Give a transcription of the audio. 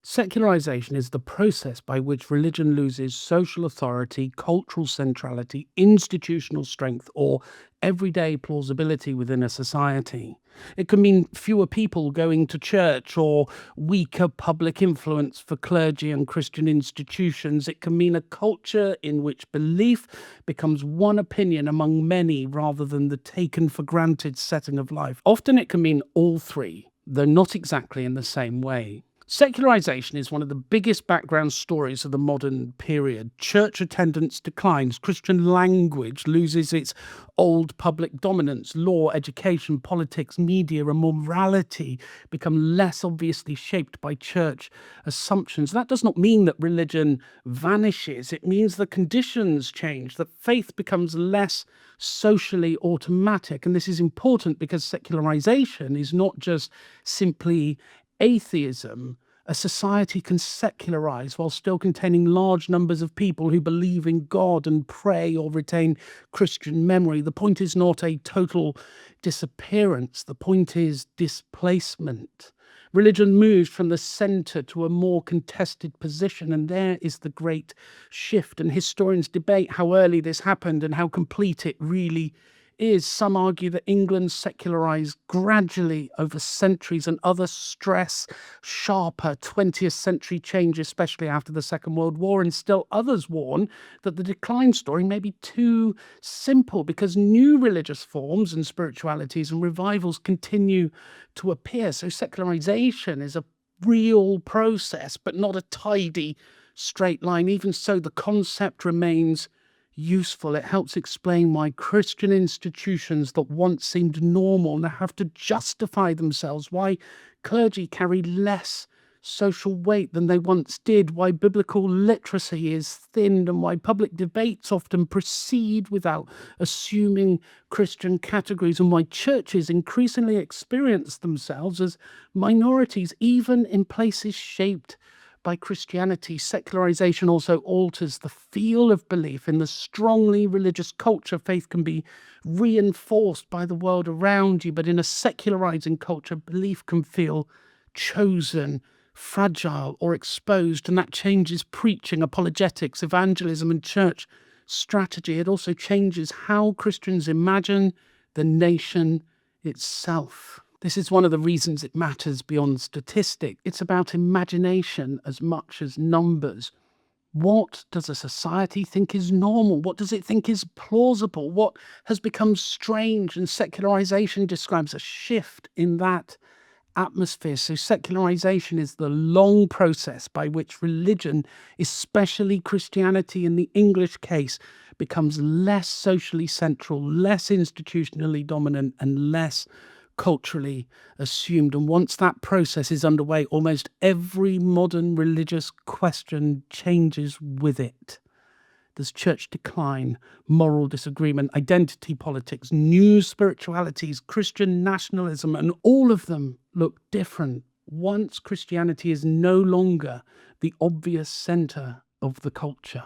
Secularization is the process by which religion loses social authority, cultural centrality, institutional strength, or everyday plausibility within a society. It can mean fewer people going to church or weaker public influence for clergy and Christian institutions. It can mean a culture in which belief becomes one opinion among many rather than the taken for granted setting of life. Often it can mean all three, though not exactly in the same way. Secularization is one of the biggest background stories of the modern period. Church attendance declines, Christian language loses its old public dominance, law, education, politics, media, and morality become less obviously shaped by church assumptions. That does not mean that religion vanishes, it means the conditions change, that faith becomes less socially automatic. And this is important because secularization is not just simply atheism. A society can secularize while still containing large numbers of people who believe in God and pray or retain Christian memory. The point is not a total disappearance, the point is displacement. Religion moves from the center to a more contested position, and there is the great shift. And historians debate how early this happened and how complete it really is. Some argue that England secularized gradually over centuries, and others stress sharper 20th century change, especially after the Second World War. And still others warn that the decline story may be too simple because new religious forms and spiritualities and revivals continue to appear. So secularization is a real process, but not a tidy straight line. Even so, the concept remains useful. It helps explain why Christian institutions that once seemed normal now have to justify themselves, why clergy carry less social weight than they once did, why biblical literacy is thinned, and why public debates often proceed without assuming Christian categories, and why churches increasingly experience themselves as minorities, even in places shaped by Christianity. Secularization also alters the feel of belief. In the strongly religious culture, faith can be reinforced by the world around you, but in a secularizing culture, belief can feel chosen, fragile, or exposed, and that changes preaching, apologetics, evangelism, and church strategy. It also changes how Christians imagine the nation itself. This is one of the reasons it matters beyond statistics. It's about imagination as much as numbers. What does a society think is normal? What does it think is plausible? What has become strange? And secularization describes a shift in that atmosphere. So secularization is the long process by which religion, especially Christianity in the English case, becomes less socially central, less institutionally dominant, and less culturally assumed. And once that process is underway, almost every modern religious question changes with it. There's church decline, moral disagreement, identity politics, new spiritualities, Christian nationalism, and all of them look different once Christianity is no longer the obvious center of the culture.